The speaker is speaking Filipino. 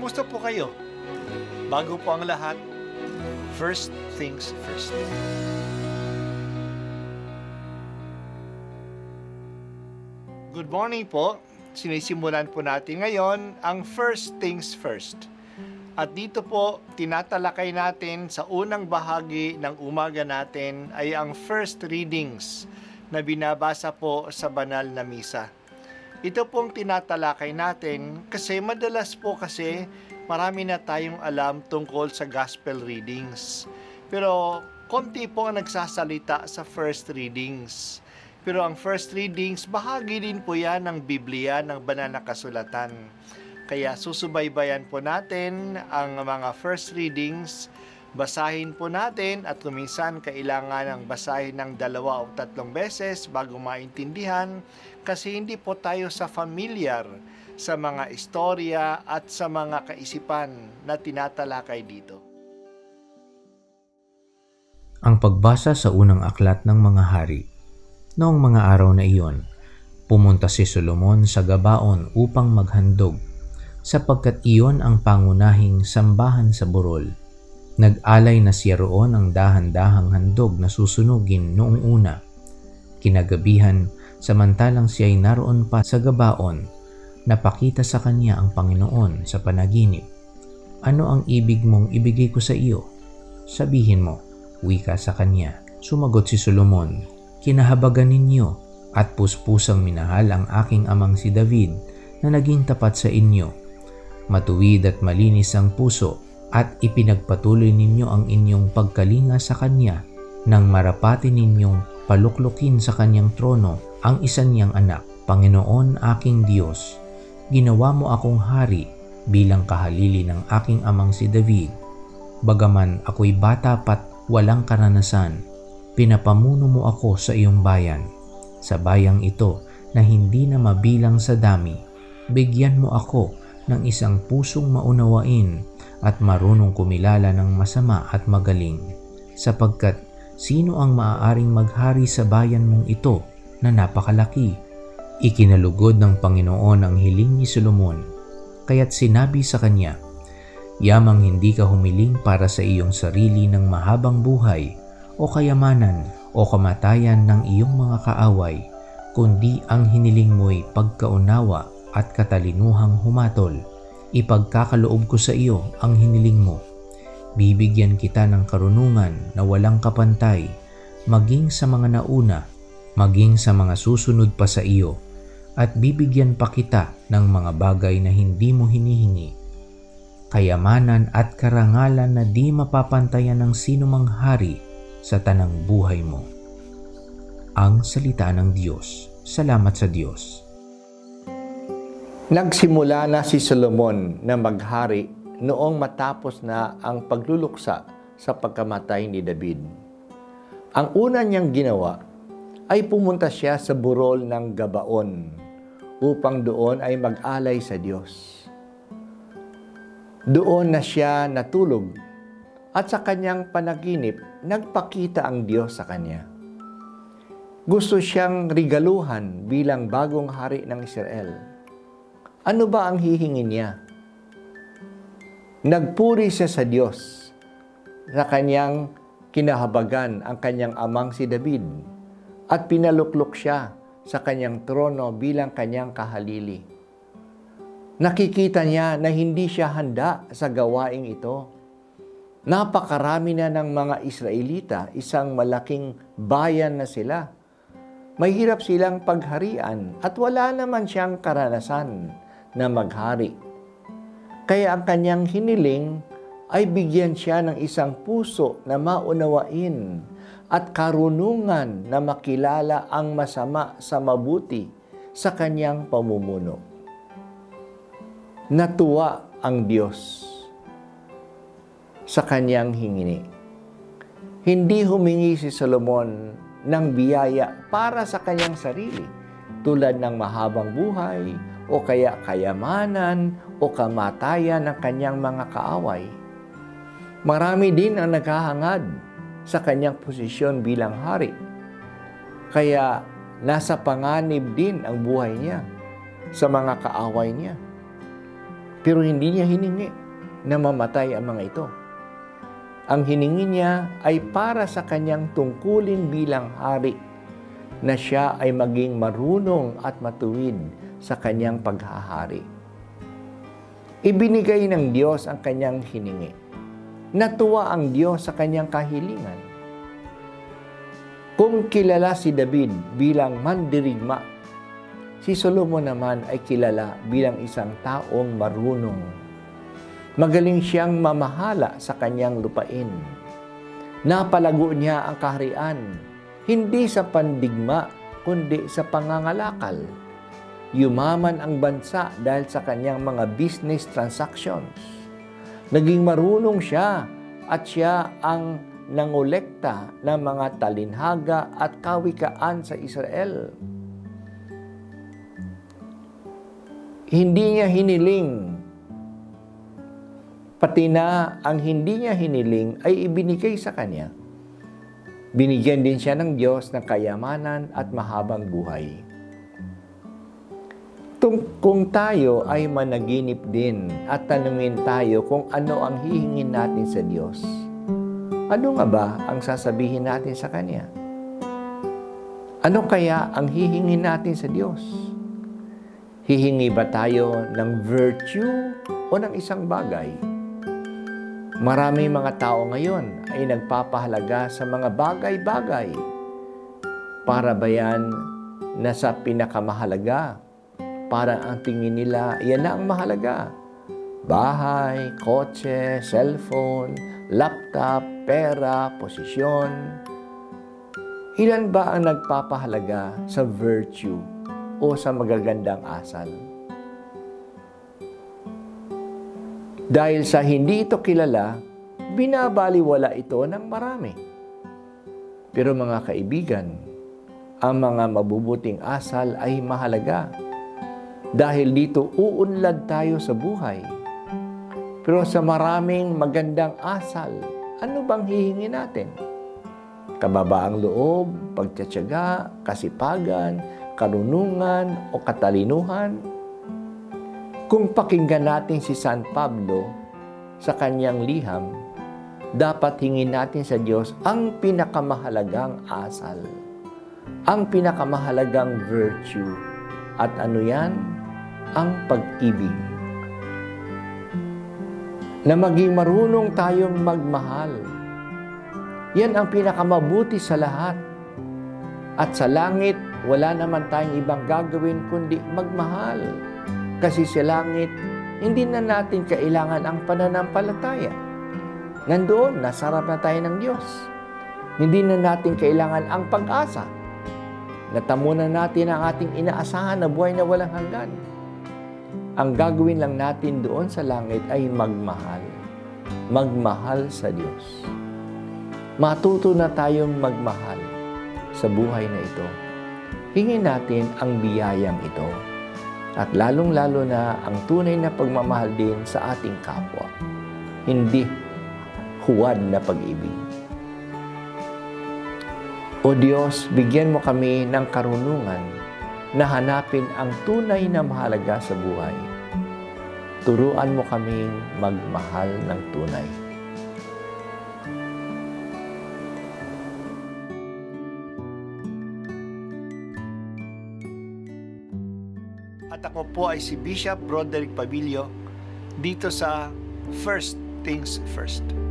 Kumusta po kayo? Bago po ang lahat, first things first. Good morning po. Sinisimulan po natin ngayon ang first things first. At dito po, tinatalakay natin sa unang bahagi ng umaga natin ay ang first readings na binabasa po sa banal na misa. Ito pong tinatalakay natin kasi madalas po kasi marami na tayong alam tungkol sa gospel readings. Pero konti po ang nagsasalita sa first readings. Pero ang first readings, bahagi din po yan ng Biblia, ng banal na kasulatan. Kaya susubaybayan po natin ang mga first readings, basahin po natin at kuminsan kailangan ng basahin ng 2 o 3 beses bago maintindihan kasi hindi po tayo familiar sa mga istorya at sa mga kaisipan na tinatalakay dito. Ang pagbasa sa unang aklat ng mga hari. Noong mga araw na iyon, pumunta si Solomon sa Gabaon upang maghandog, sapagkat iyon ang pangunahing sambahan sa burol. Nag-alay na siya roon ang dahan-dahang handog na susunugin noong una. Kinagabihan, samantalang siya ay naroon pa sa Gabaon, napakita sa kanya ang Panginoon sa panaginip. Ano ang ibig mong ibigay ko sa iyo? Sabihin mo, wika sa kanya. Sumagot si Solomon, kinahabagan ninyo at puspusang minahal ang aking amang si David na naging tapat sa inyo. Matuwid at malinis ang puso at ipinagpatuloy ninyo ang inyong pagkalinga sa kanya nang marapati ninyong paluklukin sa kanyang trono ang isa niyang anak. Panginoon aking Diyos, ginawa mo akong hari bilang kahalili ng aking amang si David. Bagaman ako'y bata pat walang karanasan, pinapamuno mo ako sa iyong bayan. Sa bayang ito na hindi na mabilang sa dami, bigyan mo ako ng isang pusong maunawain at marunong kumilala ng masama at magaling, sapagkat sino ang maaaring maghari sa bayan mong ito na napakalaki? Ikinalugod ng Panginoon ang hiling ni Solomon, kaya't sinabi sa kanya, yamang hindi ka humiling para sa iyong sarili ng mahabang buhay o kayamanan o kamatayan ng iyong mga kaaway, kundi ang hiniling mo'y pagkaunawa at katalinuhang humatol. Ipagkakaloob ko sa iyo ang hiniling mo. Bibigyan kita ng karunungan na walang kapantay, maging sa mga nauna, maging sa mga susunod pa sa iyo, at bibigyan pa kita ng mga bagay na hindi mo hinihingi. Kayamanan at karangalan na di mapapantayan ng sinumang hari sa tanang buhay mo. Ang salita ng Diyos. Salamat sa Diyos. Nagsimula na si Solomon na maghari noong matapos na ang pagluluksa sa pagkamatay ni David. Ang una niyang ginawa ay pumunta siya sa burol ng Gabaon upang doon ay mag-alay sa Diyos. Doon na siya natulog at sa kanyang panaginip nagpakita ang Diyos sa kanya. Gusto siyang regaluhan bilang bagong hari ng Israel. Ano ba ang hihingin niya? Nagpuri siya sa Diyos sa kanyang kinahabagan ang kanyang amang si David at pinaluklok siya sa kanyang trono bilang kanyang kahalili. Nakikita niya na hindi siya handa sa gawaing ito. Napakarami na ng mga Israelita, isang malaking bayan na sila. Mahirap silang pagharian at wala naman siyang karanasan na maghari. Kaya ang kanyang hiniling ay bigyan siya ng isang puso na maunawain at karunungan na makilala ang masama sa mabuti sa kanyang pamumuno. Natuwa ang Diyos sa kanyang hingini. Hindi humingi si Solomon ng biyaya para sa kanyang sarili, tulad ng mahabang buhay o kaya kayamanan o kamatayan ng kanyang mga kaaway. Marami din ang naghahangad sa kanyang posisyon bilang hari. Kaya nasa panganib din ang buhay niya sa mga kaaway niya. Pero hindi niya hiningi na mamatay ang mga ito. Ang hiningi niya ay para sa kanyang tungkulin bilang hari, na siya ay maging marunong at matuwid sa kanyang paghahari. Ibinigay ng Diyos ang kanyang hiningi. Natuwa ang Diyos sa kanyang kahilingan. Kung kilala si David bilang mandirigma, si Solomon naman ay kilala bilang isang taong marunong. Magaling siyang mamahala sa kanyang lupain. Napalago niya ang kaharian, hindi sa pandigma, kundi sa pangangalakal. Yumaman ang bansa dahil sa kanyang mga business transactions. Naging marunong siya at siya ang nangolekta ng mga talinhaga at kawikaan sa Israel. Hindi niya hiniling, pati na ang hindi niya hiniling ay ibinigay sa kanya. Binigyan din siya ng Diyos ng kayamanan at mahabang buhay. Kung tayo ay managinip din at tanungin tayo kung ano ang hihingin natin sa Diyos, ano nga ba ang sasabihin natin sa Kanya? Ano kaya ang hihingin natin sa Diyos? Hihingi ba tayo ng virtue o ng isang bagay? Maraming mga tao ngayon ay nagpapahalaga sa mga bagay-bagay. Para ba yan na sa pinakamahalaga? Para ang tingin nila, yan na ang mahalaga. Bahay, kotse, cellphone, laptop, pera, posisyon. Ilan ba ang nagpapahalaga sa virtue o sa magagandang asal? Dahil sa hindi ito kilala, binabaliwala ito ng marami. Pero mga kaibigan, ang mga mabubuting asal ay mahalaga. Dahil dito uunlad tayo sa buhay. Pero sa maraming magandang asal, ano bang hihingi natin? Kababaang loob, pagtitiyaga, kasipagan, karunungan o katalinuhan? Kung pakinggan natin si San Pablo sa kanyang liham, dapat hingin natin sa Diyos ang pinakamahalagang asal, ang pinakamahalagang virtue. At ano yan? Ang pag-ibig. Na maging marunong tayong magmahal. Yan ang pinakamabuti sa lahat. At sa langit, wala naman tayong ibang gagawin kundi magmahal. Kasi sa langit, hindi na natin kailangan ang pananampalataya. Nandoon, nasarap na tayo ng Diyos. Hindi na natin kailangan ang pag-asa. Natamunan natin ang ating inaasahan na buhay na walang hanggan. Ang gagawin lang natin doon sa langit ay magmahal. Magmahal sa Diyos. Matuto na tayong magmahal sa buhay na ito. Hingin natin ang biyayang ito. At lalong-lalo na ang tunay na pagmamahal din sa ating kapwa. Hindi huwad na pag-ibig. O Diyos, bigyan mo kami ng karunungan na hanapin ang tunay na mahalaga sa buhay. Turuan mo kaming magmahal ng tunay. At ako po ay si Bishop Broderick Pabilio dito sa First Things First.